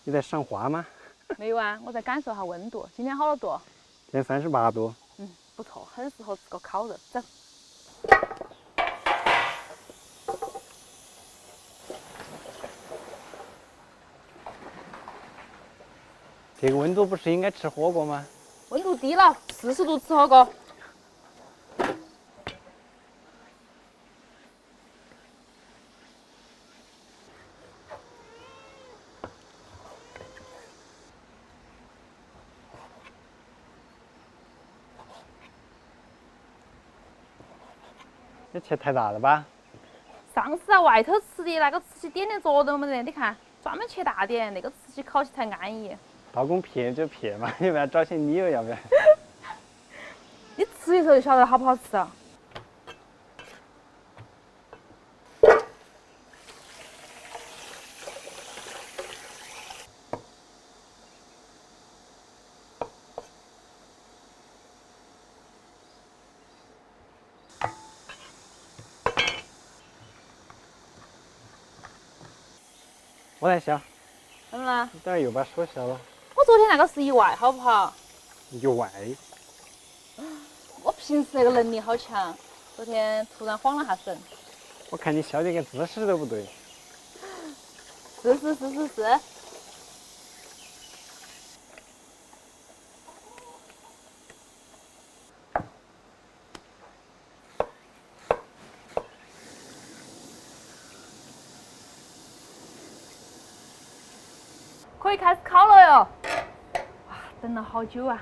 你在赏花吗？没有啊，我在感受下温度。今天好多度？今天38度。不错，很适合吃个烤肉。走。这个温度不是应该吃火锅吗？温度低了，40度吃火锅。这切太大了吧？上次在外头吃的那个吃起点作用没得，你看专门切大点，那个吃起烤起才安逸。刀工撇就撇嘛，你不要找些理由，要不然。你吃一口就晓得好不好吃。我来削。怎么了？你等会又把手削了。我昨天那个是意外，好不好？意外？我平时那个能力好强，昨天突然晃了下神。我看你削的跟姿势都不对。是。可以开始烤了哟！哇，等了好久啊！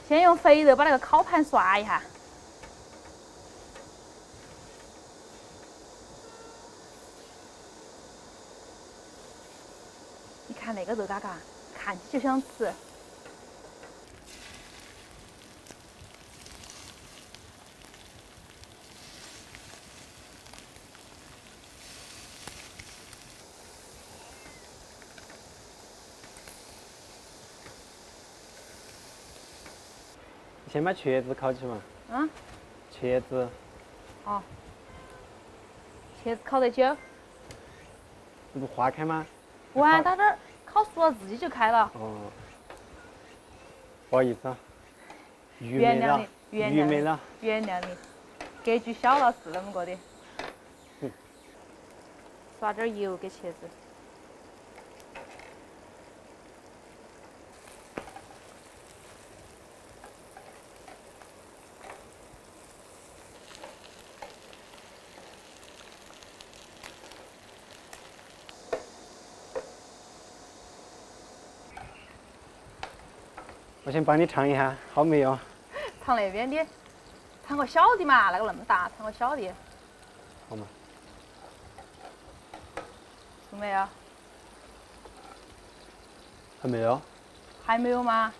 先用肥肉把那个烤盘刷一下。你看那个肉嘎嘎，看起就想吃。先把茄子烤起嘛。嗯。茄子。哦。茄子烤得久。这不花开吗？不啊，它这儿烤熟了自己就开了。哦。不好意思啊。原谅你，愚昧了。原谅你，格局小了是那么个的。刷点油给茄子。我先帮你尝一下，好没有？尝那边的，尝个小的嘛，那个那么大，尝个小的。好嘛。熟没有？还没有。还没有吗？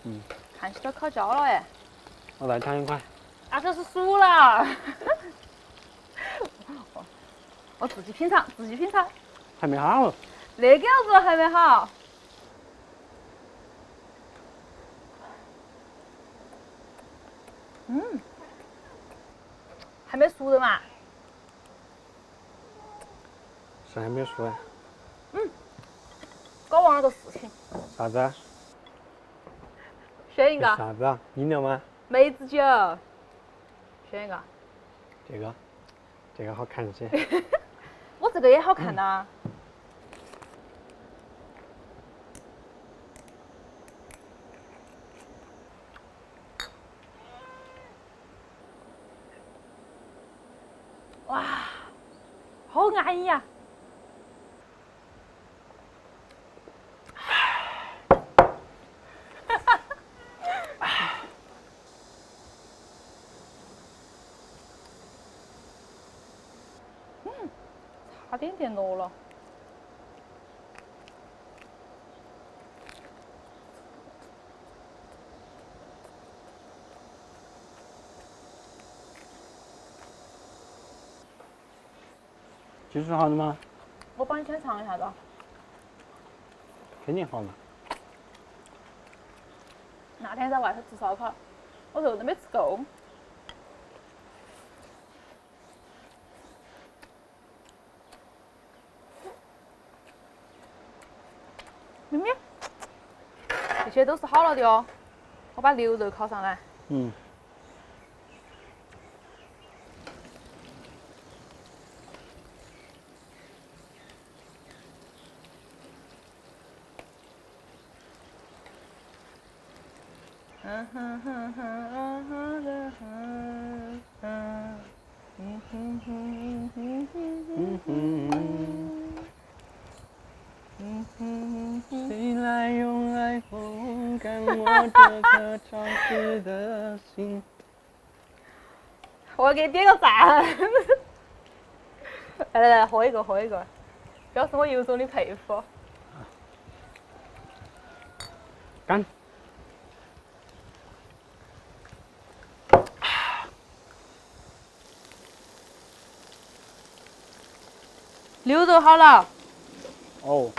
看起都烤焦了哎。我再尝一块。那就是熟了。我自己品尝，自己品尝。还没好。那个样子还没好。还没熟的嘛。是还没熟哎。搞忘了个事情。啥子啊？选一个。啥子啊？饮料吗？梅子酒。选一个。这个好看些。我这个也好看呐。哇，好安逸呀！差点落了。技术好的吗？我帮你先尝一下子。肯定好嘛。那天在外头吃烧烤，我肉都没吃够。咪咪，这些都是好了的哦。我把牛肉烤上来。嗯。谁来用爱风干我这颗潮湿的心？我给你点个赞。来，喝一个，喝一个，表示我由衷的佩服。干！牛肉好了。哦。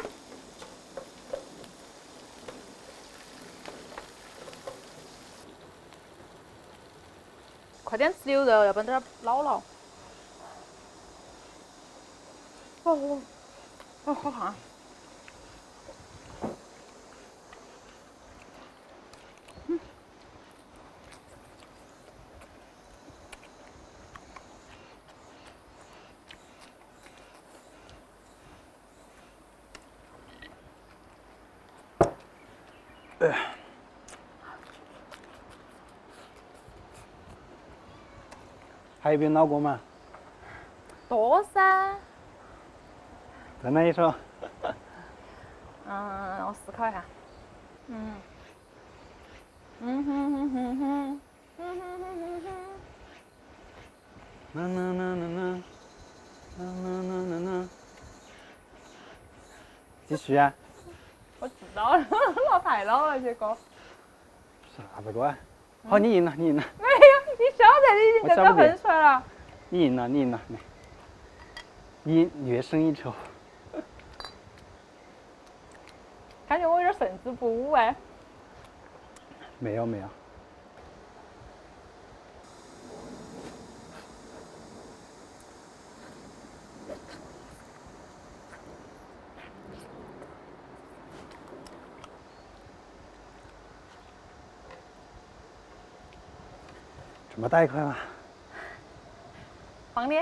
快点吃牛肉，要不然等下老了。哦，好烫。还有比老过吗？多噻。再来一首。我思考一下。啦啦啦啦啦，啦啦啦啦啦。继续啊！我知道了，老太老了这歌。啥子歌啊？好，你赢了，你赢了。没有，你晓得你已经得分出来了。你赢了，你赢了，来，你略胜一筹。感觉我有点胜之不武哎。没有没有。这么大一块吗？放你。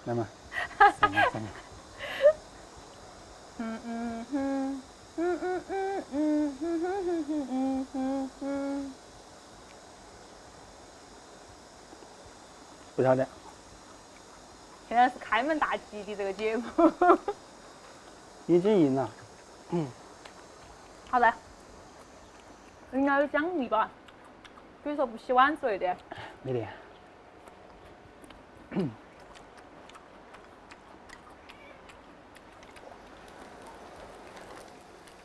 来嘛。行了行了。不晓得。现在是开门大吉的这个节目。已经赢了。好的。应该有奖励吧？比如说不洗碗之类的。没得。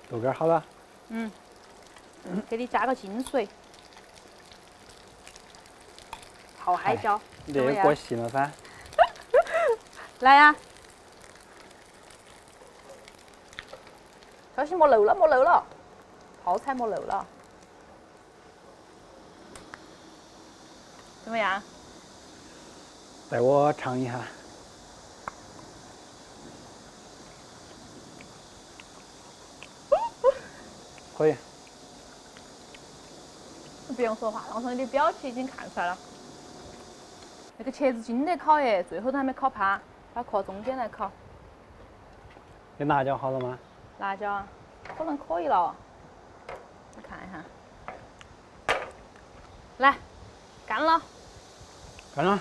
豆干好了。给你加个金水。泡海椒。这个过细了噻。来呀！小心莫漏了，莫漏了，泡菜莫漏了。怎么样？带我尝一下。可以。不用说话，我从你的表情已经看出来了。那个茄子经得烤耶，最后都还没烤趴，把它扩中间来烤。你辣椒好了吗？辣椒啊，可能可以了。我看一下。来，干了。干了。